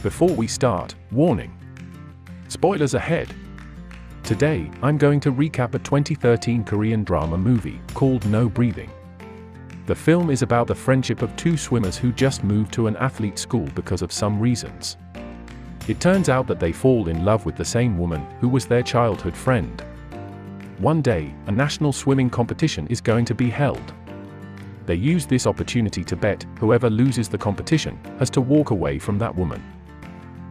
Before we start, warning. Spoilers ahead. Today, I'm going to recap a 2013 Korean drama movie called No Breathing. The film is about the friendship of two swimmers who just moved to an athlete school because of some reasons. It turns out that they fall in love with the same woman who was their childhood friend. One day, a national swimming competition is going to be held. They use this opportunity to bet whoever loses the competition has to walk away from that woman.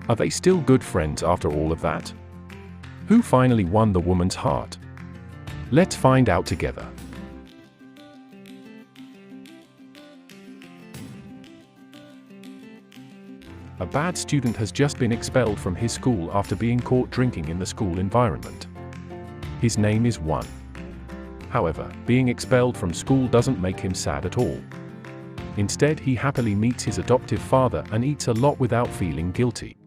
Are they still good friends after all of that? Who finally won the woman's heart? Let's find out together. A bad student has just been expelled from his school after being caught drinking in the school environment. His name is Won. However, being expelled from school doesn't make him sad at all. Instead, he happily meets his adoptive father and eats a lot without feeling guilty.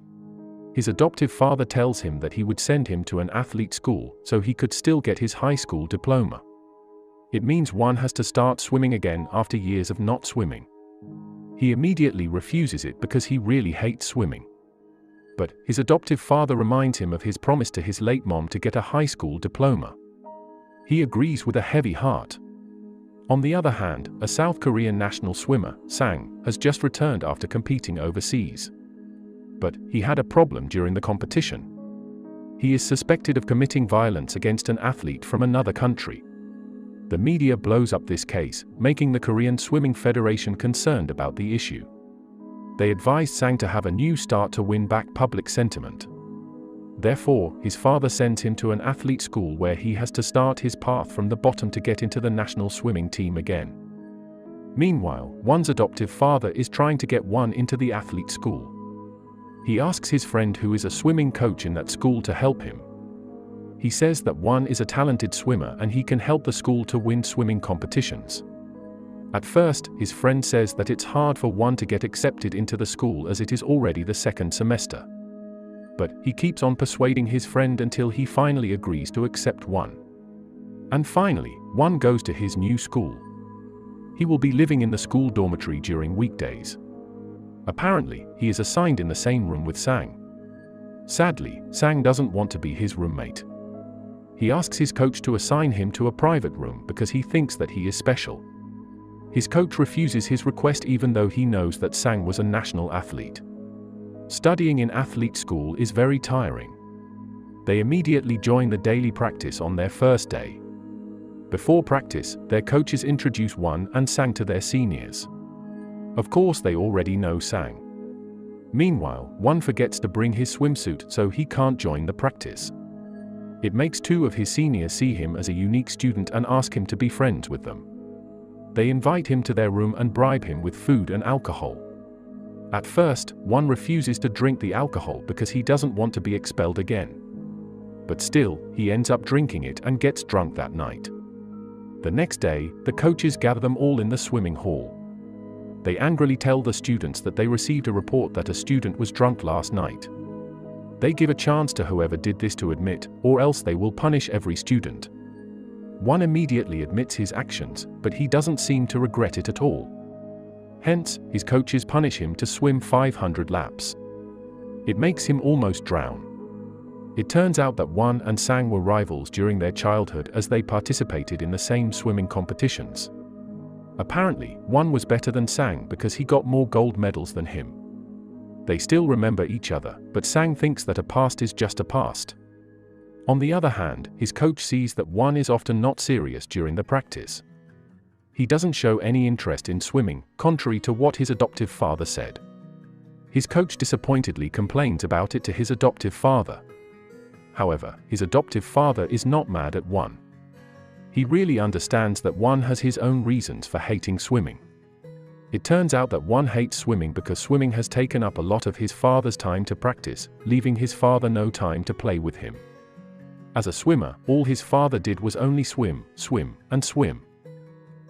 His adoptive father tells him that he would send him to an athlete school so he could still get his high school diploma. It means Won has to start swimming again after years of not swimming. He immediately refuses it because he really hates swimming. But his adoptive father reminds him of his promise to his late mom to get a high school diploma. He agrees with a heavy heart. On the other hand, a South Korean national swimmer, Sang, has just returned after competing overseas. But he had a problem during the competition. He is suspected of committing violence against an athlete from another country. The media blows up this case, making the Korean Swimming Federation concerned about the issue. They advised Sang to have a new start to win back public sentiment. Therefore, his father sends him to an athlete school where he has to start his path from the bottom to get into the national swimming team again. Meanwhile, Won's adoptive father is trying to get Won into the athlete school. He asks his friend who is a swimming coach in that school to help him. He says that Won is a talented swimmer and he can help the school to win swimming competitions. At first, his friend says that it's hard for Won to get accepted into the school as it is already the second semester. But he keeps on persuading his friend until he finally agrees to accept Won. And finally, Won goes to his new school. He will be living in the school dormitory during weekdays. Apparently, he is assigned in the same room with Sang. Sadly, Sang doesn't want to be his roommate. He asks his coach to assign him to a private room because he thinks that he is special. His coach refuses his request even though he knows that Sang was a national athlete. Studying in athlete school is very tiring. They immediately join the daily practice on their first day. Before practice, their coaches introduce Won and Sang to their seniors. Of course, they already know Sang. Meanwhile, Won forgets to bring his swimsuit so he can't join the practice. It makes two of his seniors see him as a unique student and ask him to be friends with them. They invite him to their room and bribe him with food and alcohol. At first, Won refuses to drink the alcohol because he doesn't want to be expelled again. But still, he ends up drinking it and gets drunk that night. The next day, the coaches gather them all in the swimming hall. They angrily tell the students that they received a report that a student was drunk last night. They give a chance to whoever did this to admit, or else they will punish every student. Won immediately admits his actions, but he doesn't seem to regret it at all. Hence, his coaches punish him to swim 500 laps. It makes him almost drown. It turns out that Won and Sang were rivals during their childhood as they participated in the same swimming competitions. Apparently, Won was better than Sang because he got more gold medals than him. They still remember each other, but Sang thinks that a past is just a past. On the other hand, his coach sees that Won is often not serious during the practice. He doesn't show any interest in swimming, contrary to what his adoptive father said. His coach disappointedly complains about it to his adoptive father. However, his adoptive father is not mad at Won. He really understands that Won has his own reasons for hating swimming. It turns out that Won hates swimming because swimming has taken up a lot of his father's time to practice, leaving his father no time to play with him. As a swimmer, all his father did was only swim, swim, and swim.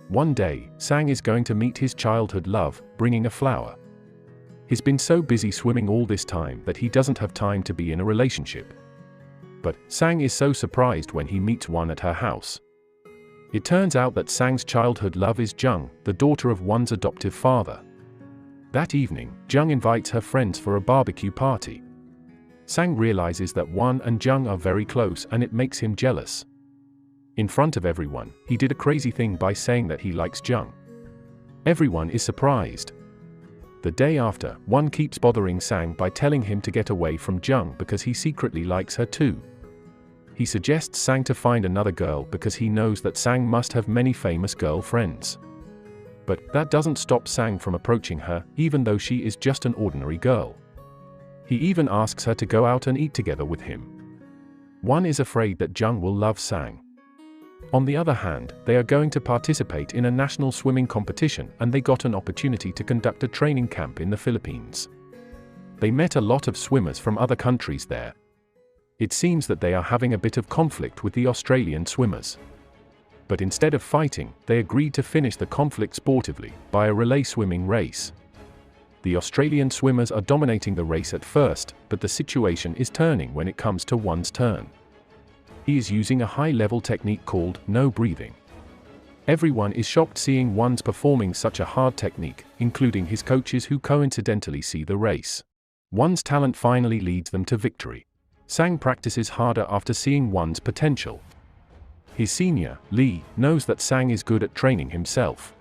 One day, Sang is going to meet his childhood love, bringing a flower. He's been so busy swimming all this time that he doesn't have time to be in a relationship. But Sang is so surprised when he meets Won at her house. It turns out that Sang's childhood love is Jung, the daughter of Won's adoptive father. That evening, Jung invites her friends for a barbecue party. Sang realizes that Won and Jung are very close and it makes him jealous. In front of everyone, he did a crazy thing by saying that he likes Jung. Everyone is surprised. The day after, Won keeps bothering Sang by telling him to get away from Jung because he secretly likes her too. He suggests Sang to find another girl because he knows that Sang must have many famous girlfriends. But that doesn't stop Sang from approaching her, even though she is just an ordinary girl. He even asks her to go out and eat together with him. Won is afraid that Jung will love Sang. On the other hand, they are going to participate in a national swimming competition and they got an opportunity to conduct a training camp in the Philippines. They met a lot of swimmers from other countries there. It seems that they are having a bit of conflict with the Australian swimmers. But instead of fighting, they agreed to finish the conflict sportively, by a relay swimming race. The Australian swimmers are dominating the race at first, but the situation is turning when it comes to Won's turn. He is using a high-level technique called no breathing. Everyone is shocked seeing Won's performing such a hard technique, including his coaches who coincidentally see the race. Won's talent finally leads them to victory. Sang practices harder after seeing Won's potential. His senior, Lee, knows that Sang is good at training himself.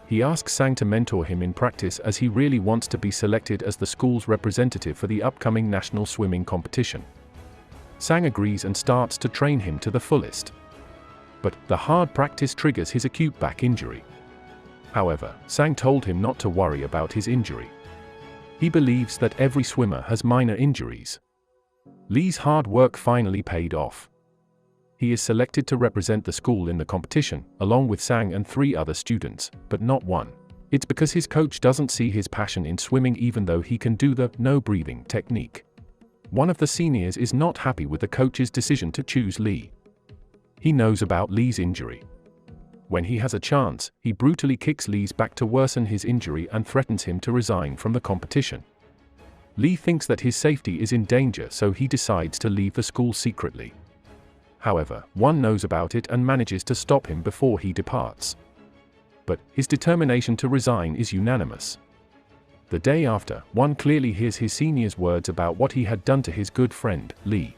He asks Sang to mentor him in practice as he really wants to be selected as the school's representative for the upcoming national swimming competition. Sang agrees and starts to train him to the fullest. But the hard practice triggers his acute back injury. However, Sang told him not to worry about his injury. He believes that every swimmer has minor injuries. Lee's hard work finally paid off. He is selected to represent the school in the competition, along with Sang and 3 other students, but not Won. It's because his coach doesn't see his passion in swimming even though he can do the no breathing technique. One of the seniors is not happy with the coach's decision to choose Lee. He knows about Lee's injury. When he has a chance, he brutally kicks Lee's back to worsen his injury and threatens him to resign from the competition. Lee thinks that his safety is in danger, so he decides to leave the school secretly. However, Won knows about it and manages to stop him before he departs. But his determination to resign is unanimous. The day after, Won clearly hears his senior's words about what he had done to his good friend, Lee.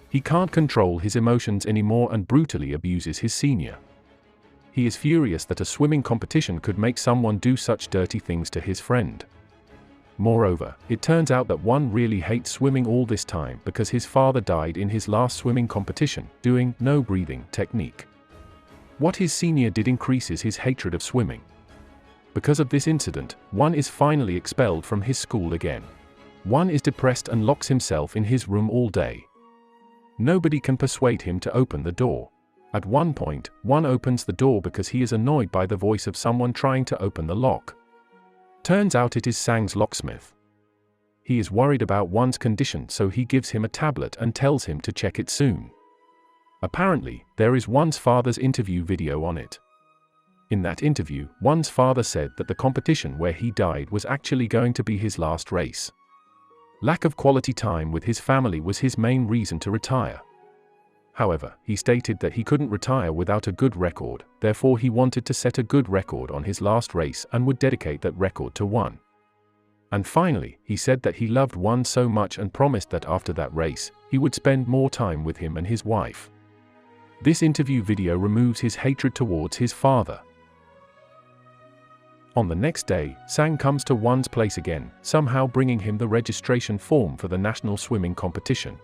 He can't control his emotions anymore and brutally abuses his senior. He is furious that a swimming competition could make someone do such dirty things to his friend. Moreover, it turns out that Won really hates swimming all this time because his father died in his last swimming competition, doing no breathing technique. What his senior did increases his hatred of swimming. Because of this incident, Won is finally expelled from his school again. Won is depressed and locks himself in his room all day. Nobody can persuade him to open the door. At one point, Won opens the door because he is annoyed by the voice of someone trying to open the lock. Turns out it is Sang's locksmith. He is worried about Won's condition, so he gives him a tablet and tells him to check it soon. Apparently, there is Won's father's interview video on it. In that interview, Won's father said that the competition where he died was actually going to be his last race. Lack of quality time with his family was his main reason to retire. However, he stated that he couldn't retire without a good record, therefore he wanted to set a good record on his last race and would dedicate that record to Won. And finally, he said that he loved Won so much and promised that after that race, he would spend more time with him and his wife. This interview video removes his hatred towards his father. On the next day, Sang comes to Won's place again, somehow bringing him the registration form for the national swimming competition.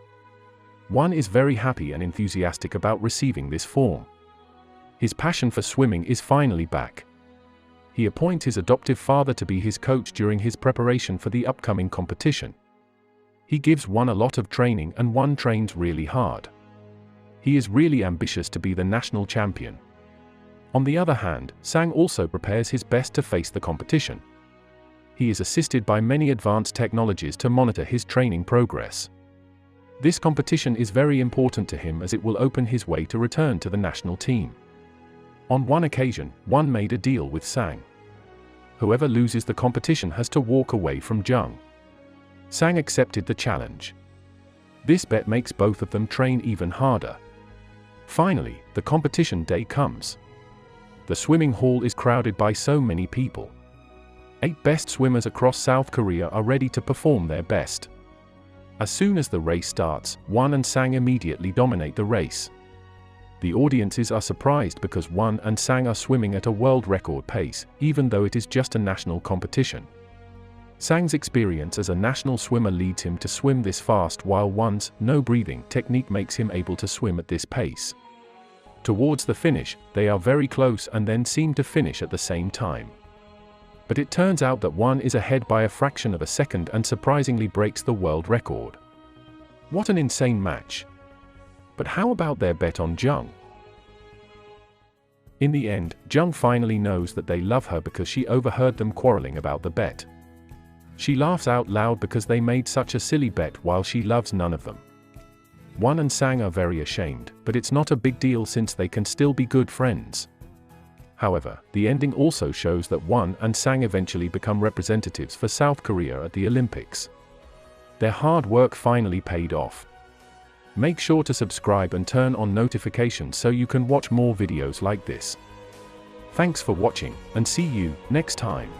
Won is very happy and enthusiastic about receiving this form. His passion for swimming is finally back. He appoints his adoptive father to be his coach during his preparation for the upcoming competition. He gives Won a lot of training and Won trains really hard. He is really ambitious to be the national champion. On the other hand, Sang also prepares his best to face the competition. He is assisted by many advanced technologies to monitor his training progress. This competition is very important to him as it will open his way to return to the national team. On one occasion, Won made a deal with Sang. Whoever loses the competition has to walk away from Jung. Sang accepted the challenge. This bet makes both of them train even harder. Finally, the competition day comes. The swimming hall is crowded by so many people. 8 best swimmers across South Korea are ready to perform their best. As soon as the race starts, Won and Sang immediately dominate the race. The audiences are surprised because Won and Sang are swimming at a world record pace, even though it is just a national competition. Sang's experience as a national swimmer leads him to swim this fast, while Won's no breathing technique makes him able to swim at this pace. Towards the finish, they are very close and then seem to finish at the same time. But it turns out that Won is ahead by a fraction of a second and surprisingly breaks the world record. What an insane match! But how about their bet on Jung? In the end, Jung finally knows that they love her because she overheard them quarreling about the bet. She laughs out loud because they made such a silly bet while she loves none of them. Won and Sang are very ashamed, but it's not a big deal since they can still be good friends. However, the ending also shows that Won and Sang eventually become representatives for South Korea at the Olympics. Their hard work finally paid off. Make sure to subscribe and turn on notifications so you can watch more videos like this. Thanks for watching, and see you next time.